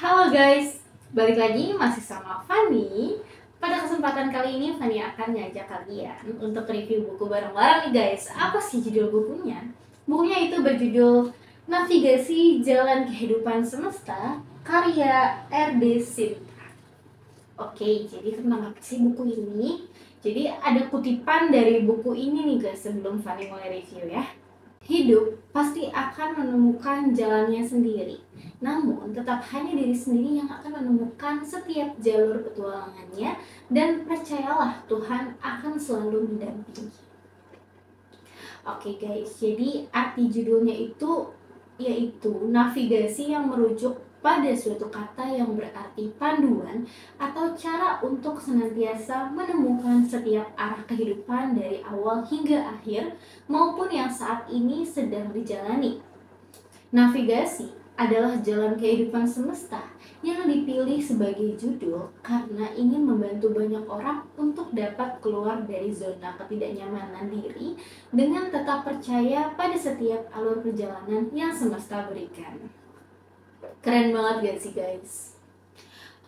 Halo guys, balik lagi masih sama Fanny. Pada kesempatan kali ini Fanny akan ngajak kalian untuk review buku bareng-bareng nih guys. Apa sih judul bukunya? Bukunya itu berjudul Navigasi Jalan Kehidupan Semesta, karya R.D. Sintra. Oke, jadi tentang apa sih buku ini? Jadi ada kutipan dari buku ini nih guys sebelum Fanny mulai review ya. Hidup pasti akan menemukan jalannya sendiri, namun tetap hanya diri sendiri yang akan menemukan setiap jalur petualangannya, dan percayalah Tuhan akan selalu mendampingi. Oke guys, jadi arti judulnya itu yaitu navigasi yang merujuk pada suatu kata yang berarti panduan atau cara untuk senantiasa menemukan setiap arah kehidupan dari awal hingga akhir maupun yang saat ini sedang dijalani. Navigasi adalah jalan kehidupan semesta yang dipilih sebagai judul karena ingin membantu banyak orang untuk dapat keluar dari zona ketidaknyamanan diri dengan tetap percaya pada setiap alur perjalanan yang semesta berikan. Keren banget gak sih guys?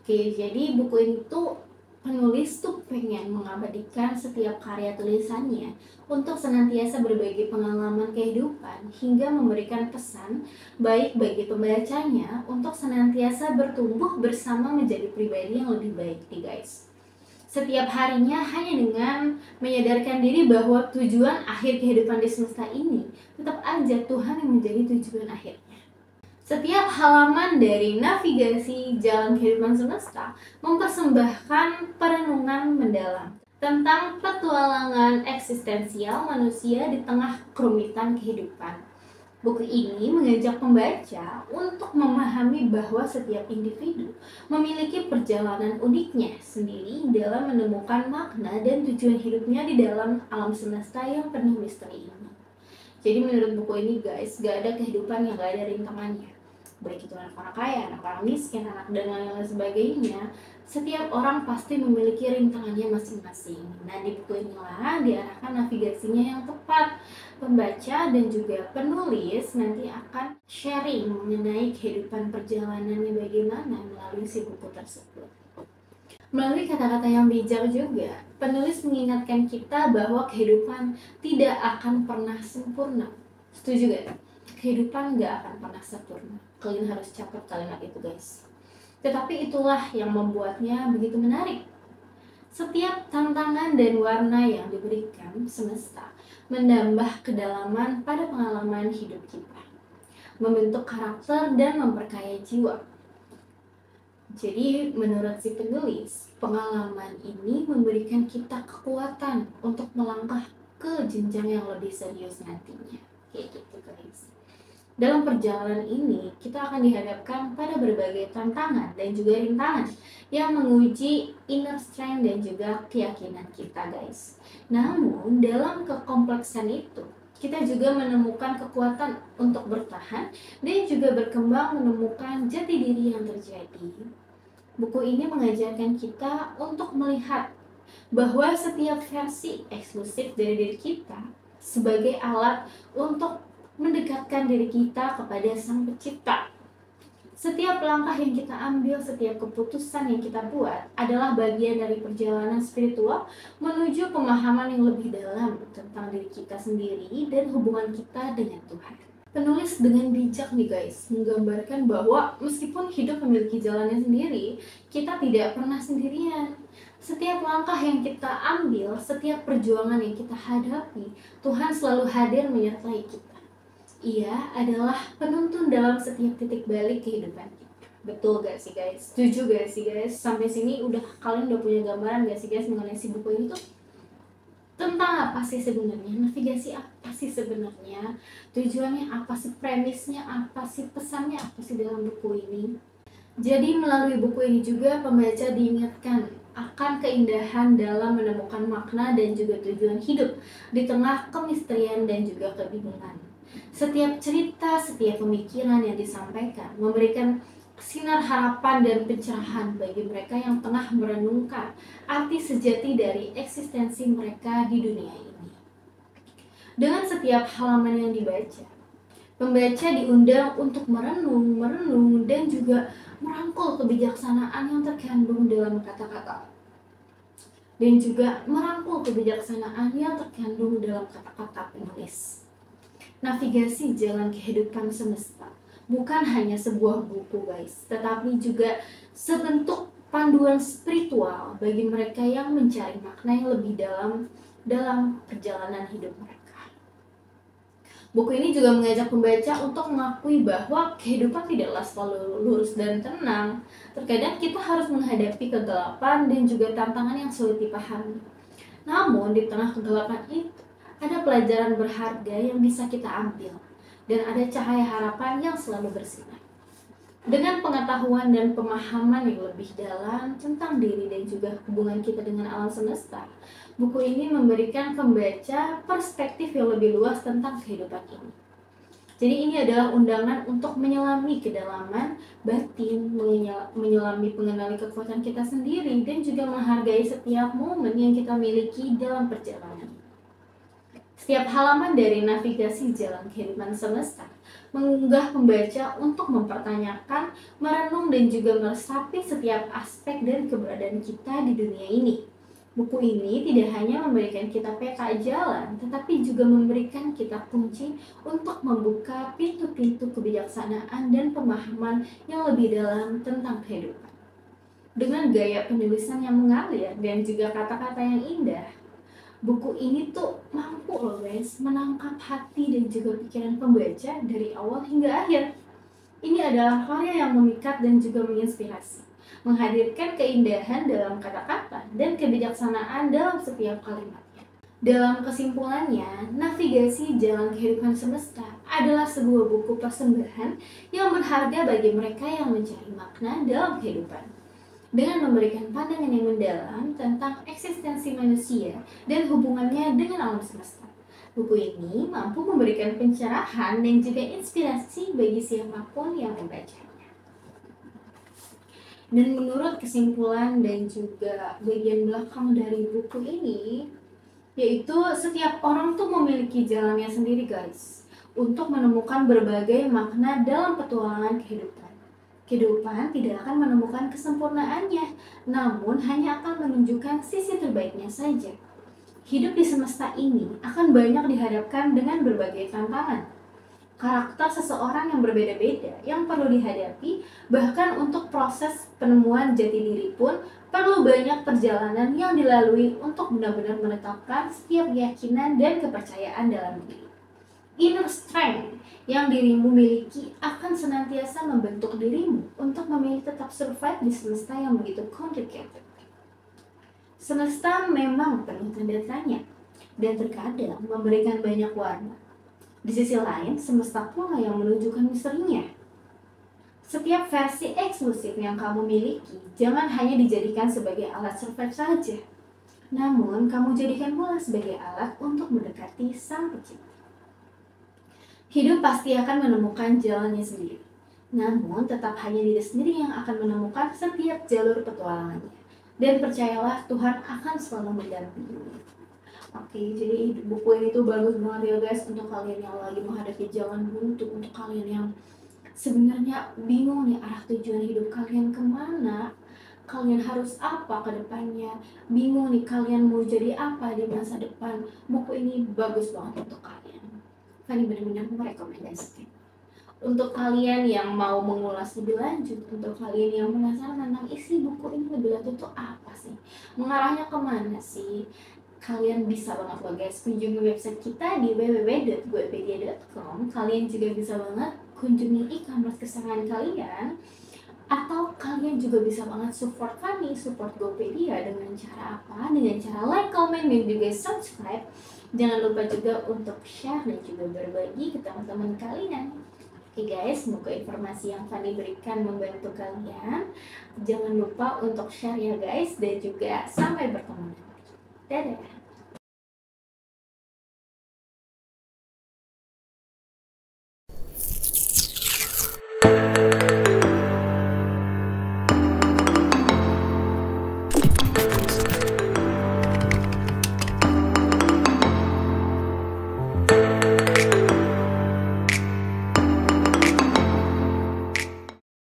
Oke, jadi buku ini tuh penulis tuh pengen mengabadikan setiap karya tulisannya untuk senantiasa berbagi pengalaman kehidupan hingga memberikan pesan baik bagi pembacanya untuk senantiasa bertumbuh bersama menjadi pribadi yang lebih baik nih guys. Setiap harinya hanya dengan menyadarkan diri bahwa tujuan akhir kehidupan di semesta ini tetap aja Tuhan yang menjadi tujuan akhirnya. Setiap halaman dari Navigasi Jalan Kehidupan Semesta mempersembahkan perenungan mendalam tentang petualangan eksistensial manusia di tengah kerumitan kehidupan. Buku ini mengajak pembaca untuk memahami bahwa setiap individu memiliki perjalanan uniknya sendiri dalam menemukan makna dan tujuan hidupnya di dalam alam semesta yang penuh misteri ini. Jadi menurut buku ini guys, gak ada kehidupan yang gak ada rintangannya. Baik itu anak orang kaya, anak orang miskin, anak dan lain sebagainya. Setiap orang pasti memiliki rintangannya masing-masing. Nah di buku inilah diarahkan navigasinya yang tepat. Pembaca dan juga penulis nanti akan sharing mengenai kehidupan perjalanannya bagaimana melalui si buku tersebut. Melalui kata-kata yang bijak juga, penulis mengingatkan kita bahwa kehidupan tidak akan pernah sempurna. Setuju gak? Kehidupan gak akan pernah sempurna. Kalian harus catat kalimat itu guys. Tetapi itulah yang membuatnya begitu menarik. Setiap tantangan dan warna yang diberikan semesta menambah kedalaman pada pengalaman hidup kita, membentuk karakter dan memperkaya jiwa. Jadi menurut si penulis, pengalaman ini memberikan kita kekuatan untuk melangkah ke jenjang yang lebih serius nantinya. Kayak gitu guys. Dalam perjalanan ini, kita akan dihadapkan pada berbagai tantangan dan juga rintangan yang menguji inner strength dan juga keyakinan kita guys. Namun dalam kekompleksan itu, kita juga menemukan kekuatan untuk bertahan dan juga berkembang menemukan jati diri yang terjadi. Buku ini mengajarkan kita untuk melihat bahwa setiap versi eksklusif dari diri kita sebagai alat untuk mendekatkan diri kita kepada Sang Pencipta. Setiap langkah yang kita ambil, setiap keputusan yang kita buat adalah bagian dari perjalanan spiritual menuju pemahaman yang lebih dalam tentang diri kita sendiri dan hubungan kita dengan Tuhan. Penulis dengan bijak nih guys, menggambarkan bahwa meskipun hidup memiliki jalannya sendiri, kita tidak pernah sendirian. Setiap langkah yang kita ambil, setiap perjuangan yang kita hadapi, Tuhan selalu hadir menyertai kita. Ia adalah penuntun dalam setiap titik balik kehidupan kita. Betul gak sih guys? Setuju gak sih guys? Sampai sini kalian udah punya gambaran gak sih guys mengenai si buku ini tuh? Tentang apa sih sebenarnya? Navigasi apa sih sebenarnya? Tujuannya apa sih? Premisnya apa sih? Pesannya apa sih dalam buku ini? Jadi melalui buku ini juga pembaca diingatkan akan keindahan dalam menemukan makna dan juga tujuan hidup di tengah kemisterian dan juga kebingungan. Setiap cerita, setiap pemikiran yang disampaikan memberikan sinar harapan dan pencerahan bagi mereka yang tengah merenungkan arti sejati dari eksistensi mereka di dunia ini. Dengan setiap halaman yang dibaca, pembaca diundang untuk merenung dan juga merangkul kebijaksanaan yang terkandung dalam kata-kata, dan juga merangkul kebijaksanaan yang terkandung dalam kata-kata penulis. Navigasi Jalan Kehidupan Semesta bukan hanya sebuah buku guys, tetapi juga sebentuk panduan spiritual bagi mereka yang mencari makna yang lebih dalam perjalanan hidup mereka. Buku ini juga mengajak pembaca untuk mengakui bahwa kehidupan tidaklah selalu lurus dan tenang. Terkadang kita harus menghadapi kegelapan dan juga tantangan yang sulit dipahami. Namun di tengah kegelapan itu, ada pelajaran berharga yang bisa kita ambil, dan ada cahaya harapan yang selalu bersinar. Dengan pengetahuan dan pemahaman yang lebih dalam tentang diri dan juga hubungan kita dengan alam semesta, buku ini memberikan pembaca perspektif yang lebih luas tentang kehidupan ini. Jadi ini adalah undangan untuk menyelami kedalaman batin, menyelami mengenali kekuatan kita sendiri, dan juga menghargai setiap momen yang kita miliki dalam perjalanan. Setiap halaman dari Navigasi Jalan Kehidupan Semesta mengunggah pembaca untuk mempertanyakan, merenung, dan juga meresapi setiap aspek dari keberadaan kita di dunia ini. Buku ini tidak hanya memberikan kita peta jalan, tetapi juga memberikan kita kunci untuk membuka pintu-pintu kebijaksanaan dan pemahaman yang lebih dalam tentang kehidupan. Dengan gaya penulisan yang mengalir dan juga kata-kata yang indah, buku ini tuh mampu loh guys menangkap hati dan juga pikiran pembaca dari awal hingga akhir. Ini adalah karya yang memikat dan juga menginspirasi, menghadirkan keindahan dalam kata-kata dan kebijaksanaan dalam setiap kalimatnya. Dalam kesimpulannya, Navigasi Jalan Kehidupan Semesta adalah sebuah buku persembahan yang berharga bagi mereka yang mencari makna dalam kehidupan. Dengan memberikan pandangan yang mendalam tentang eksistensi manusia dan hubungannya dengan alam semesta, buku ini mampu memberikan pencerahan dan juga inspirasi bagi siapapun yang membacanya. Dan menurut kesimpulan dan juga bagian belakang dari buku ini, yaitu setiap orang tuh memiliki jalannya sendiri guys, untuk menemukan berbagai makna dalam petualangan kehidupan. Kehidupan tidak akan menemukan kesempurnaannya, namun hanya akan menunjukkan sisi terbaiknya saja. Hidup di semesta ini akan banyak dihadapkan dengan berbagai tantangan. Karakter seseorang yang berbeda-beda yang perlu dihadapi, bahkan untuk proses penemuan jati diri pun perlu banyak perjalanan yang dilalui untuk benar-benar menetapkan setiap keyakinan dan kepercayaan dalam diri. Inner strength yang dirimu miliki akan senantiasa membentuk dirimu untuk memilih tetap survive di semesta yang begitu complicated. Semesta memang penuh tanda tanya dan terkadang memberikan banyak warna. Di sisi lain, semesta pula yang menunjukkan misterinya. Setiap versi eksklusif yang kamu miliki jangan hanya dijadikan sebagai alat survive saja, namun kamu jadikan pula sebagai alat untuk mendekati Sang Pencipta. Hidup pasti akan menemukan jalannya sendiri, namun tetap hanya diri sendiri yang akan menemukan setiap jalur petualangannya. Dan percayalah, Tuhan akan selalu mendampingi. Oke, jadi buku ini tuh bagus banget ya guys untuk kalian yang lagi menghadapi jalan buntu, untuk kalian yang sebenarnya bingung nih arah tujuan hidup kalian kemana, kalian harus apa ke depannya, bingung nih kalian mau jadi apa di masa depan. Buku ini bagus banget untuk kalian. Fanny benar-benar merekomendasikan. Untuk kalian yang mau mengulas lebih lanjut, untuk kalian yang penasaran tentang isi buku ini lebih lanjut itu apa sih, mengarahnya kemana sih, kalian bisa banget loh guys kunjungi website kita di www.goepedia.com. Kalian juga bisa banget kunjungi e-commerce kesayangan kalian, atau kalian juga bisa banget support kami, support Gopedia dengan cara apa? Dengan cara like, comment, dan juga subscribe. Jangan lupa juga untuk share dan juga berbagi ke teman-teman kalian. Oke guys, semoga informasi yang Fanny berikan membantu kalian. Jangan lupa untuk share ya guys, dan juga sampai bertemu nanti. Dadah!